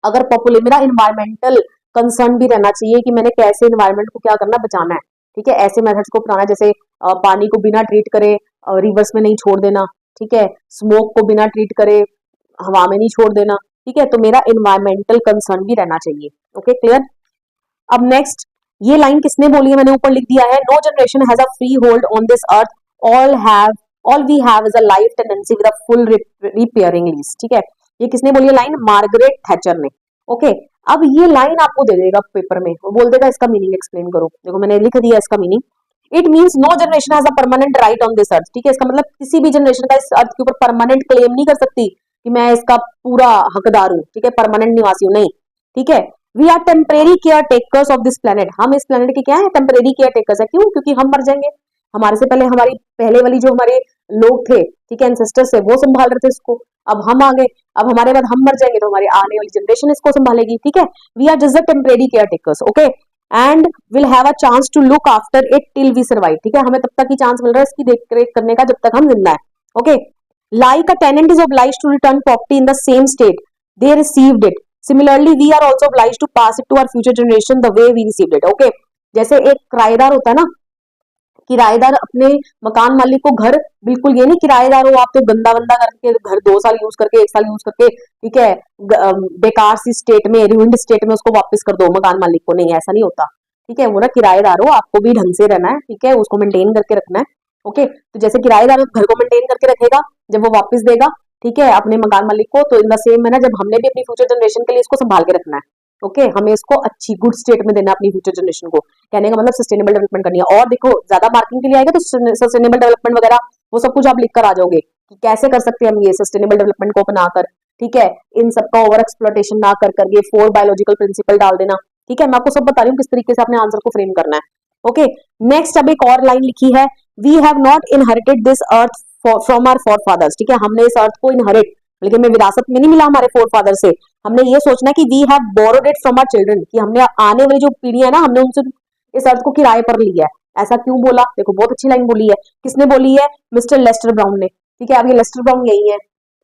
अगर पॉपुलर मेरा इन्वायरमेंटल कंसर्न भी रहना चाहिए कि मैंने कैसे इन्वायरमेंट को क्या करना, बचाना है, ठीक है, ऐसे मेथड्स को अपनाना, जैसे पानी को बिना ट्रीट करे रिवर्स में नहीं छोड़ देना, ठीक है, स्मोक को बिना ट्रीट करे हवा में नहीं छोड़ देना, ठीक है, तो मेरा एनवायरमेंटल कंसर्न भी रहना चाहिए। Okay clear. अब नेक्स्ट ये लाइन किसने बोली है, मैंने ऊपर लिख दिया है, no generation has a freehold on this earth, all we have is a life tendency with a full repairing lease. ठीक है, ये किसने बोली है लाइन, मार्गरेट थैचर ने। ओके, अब ये लाइन आपको दे देगा पेपर में, वो बोल देगा इसका मीनिंग एक्सप्लेन करो। देखो मैंने लिख दिया इसका meaning, it means no generation has a permanent right on this earth. ठीक है, इसका मतलब किसी भी जनरेशन का इस अर्थ के ऊपर परमानेंट क्लेम नहीं कर सकती कि मैं इसका पूरा हकदार हूँ। ठीक है, परमानेंट निवासी हूँ, नहीं। ठीक है, we are temporary caretakers of this planet, हम इस प्लेनेट के क्या है, टेम्परेरी केयर टेकर्स है। क्यों, क्योंकि हम मर जाएंगे, हमारे से पहले हमारी पहले वाली जो हमारे लोग थे, ठीक है, एंसेस्टर्स है, वो संभाल रहे थे इसको, अब हम आ गए, अब हमारे बाद हम मर जाएंगे तो हमारी आने वाली जनरेशन इसको संभालेगी। ठीक है, we are just temporary caretakers. Okay, and will have a chance to look after it till we survive. ठीक है, हमें तब तक ही चांस मिल रहा है इसकी देख रेख करने का जब तक हम जिंदा है। Okay, like a tenant is obliged to return property in the same state they received it, similarly we are also obliged to pass it to our future generation the way we received it. Okay, जैसे एक किराएदार होता है ना, किराएदार अपने मकान मालिक को घर, बिल्कुल ये नहीं किराएदार हो आप तो गंदा वंदा करके घर 2 साल यूज करके 1 साल यूज करके, ठीक है, बेकार सी स्टेट में, रूइंड स्टेट में उसको वापस कर दो मकान मालिक को, नहीं ऐसा नहीं होता। ठीक है, वो ना किराएदार हो, आपको भी ढंग से रहना है। ठीक है, उसको मेंटेन करके रखना है। ओके, तो जैसे किराएदार घर को मेंटेन करके रखेगा, जब वो वापस देगा, ठीक है, अपने मकान मालिक को, तो इन द सेम है ना, जब हमने भी अपनी फ्यूचर जनरेशन के लिए इसको संभाल के रखना है। ओके, हमें इसको अच्छी गुड स्टेट में देना अपनी फ्यूचर जनरेशन को, कहने का मतलब सस्टेनेबल डेवलपमेंट करनी है। और देखो ज्यादा मार्किंग के लिए आएगा तो सस्टेनेबल डेवलपमेंट वगैरह वो सब कुछ आप लिख कर आ जाओगे कि कैसे कर सकते हैं हम ये सस्टेनेबल डेवलपमेंट को अपनाकर। ठीक है, इन सबका ओवर एक्सप्लोटेशन ना कर करके 4 बायोलॉजिकल प्रिंसिपल डाल देना। ठीक है, मैं आपको सब बता रही हूँ किस तरीके से अपने आंसर को फ्रेम करना है। ओके, नेक्स्ट अब एक और लाइन लिखी है, we have not inherited this earth from our forefathers. ठीक है, हमने इस अर्थ को इनहेरिट, लेकिन हमें विरासत में नहीं मिला हमारे फोरफादर से, हमने ये सोचना कि we have borrowed it from our children, कि हमने आने वाली जो पीढ़ी है ना, हमने उनसे इस अर्थ को किराए पर लिया है। ऐसा क्यों बोला, देखो बहुत अच्छी लाइन बोली है, किसने बोली है, मिस्टर लेस्टर ब्राउन ने। ठीक है, अब ये लेस्टर ब्राउन यही है,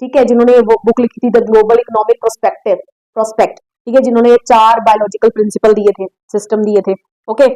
ठीक है, जिन्होंने वो बुक लिखी थी द ग्लोबल इकोनॉमिक प्रोस्पेक्ट। ठीक है, जिन्होंने ये 4 बायोलॉजिकल प्रिंसिपल दिए थे, सिस्टम दिए थे। ओके,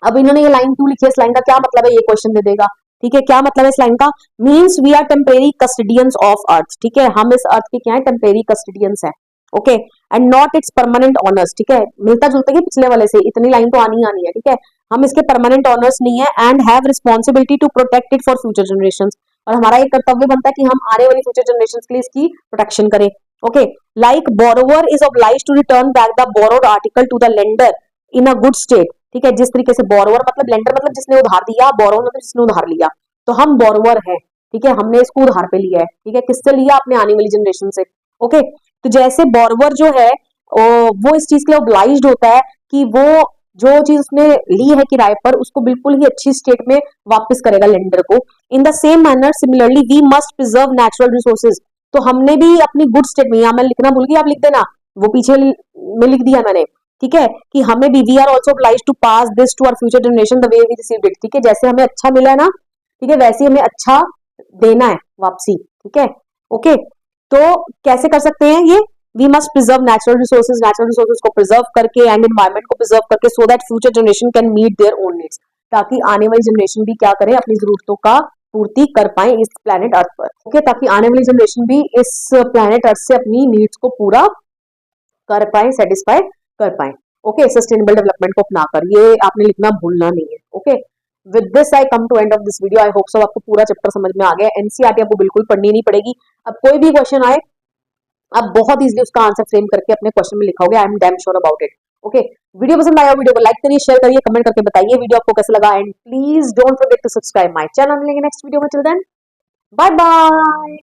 अब इन्होंने ये लाइन क्यों लिखी है, इस लाइन का क्या मतलब है, ये क्वेश्चन दे देगा। ठीक है, क्या मतलब है इस लाइन का, means we are temporary custodians of earth. ठीक है, हम इस अर्थ के क्या है, टेम्परेरी कस्टडियंस है। Okay, and not it's permanent honours. ठीक है, मिलता जुलता है पिछले वाले से, इतनी लाइन तो आनी आनी है। ठीक है, हम इसके परमानेंट ऑनर्स नहीं है, and have responsibility to protect it for future generation, और हमारा एक कर्तव्य बनता है कि हम आने वाली फ्यूचर जनरेशन के लिए इसकी प्रोटेक्शन करें। Okay, like borrower is obliged to return back the borrowed article to the lender in a good state. ठीक है, जिस तरीके से बोरोवर मतलब लेंडर मतलब जिसने उधार दिया, बोरोवर मतलब जिसने उधार लिया, तो हम बोरोवर है। ठीक है, हमने इसको उधार पे लिया है। ठीक है, किससे लिया, अपने आने वाली जनरेशन से। ओके, तो जैसे बोरोवर जो है वो इस चीज के लिए ऑब्लाइज्ड होता है कि वो जो चीज उसने ली है किराए पर, उसको बिल्कुल ही अच्छी स्टेट में वापस करेगा लेंडर को। In the same manner similarly we must preserve natural resources, तो हमने भी अपनी गुड स्टेट में, यहाँ मैं लिखना भूल गई, आप लिख देना, वो पीछे में लिख दिया मैंने। ठीक है, कि हमें भी we are also obliged to pass this to our future generation the way we received it. ठीक है, जैसे हमें अच्छा मिला है ना, ठीक है, वैसे हमें अच्छा देना है वापसी। ठीक है, ओके, तो कैसे कर सकते हैं ये, we must preserve natural resources को प्रिजर्व करके एंड एनवायरमेंट को प्रिजर्व करके, so that future generation can meet their own needs, ताकि आने वाली जनरेशन भी क्या करे, अपनी जरूरतों का पूर्ति कर पाए इस प्लेनेट अर्थ पर। ओके, ताकि आने वाली जनरेशन भी इस प्लेनेट अर्थ से अपनी नीड्स को पूरा कर पाए, सेटिस्फाई कर पाए। ओके, सस्टेनेबल डेवलपमेंट को अपनाकर, ये आपने लिखना भूलना नहीं है। Okay, with this I come to end of this video. I hope सब आपको पूरा चैप्टर समझ में आ गया। एनसीईआरटी आपको बिल्कुल पढ़नी नहीं पड़ेगी। अब कोई भी क्वेश्चन आए, आप बहुत इजीली उसका आंसर फ्रेम करके अपने क्वेश्चन में लिखाओगे। I am damn sure about it. Okay, video पसंद आया, वीडियो को लाइक करिए, शेयर करिए, कमेंट करके बताइए वीडियो आपको कैसा लगा, and please don't forget to subscribe my channel. मिलेंगे नेक्स्ट वीडियो में, टिल देन बाय बाय।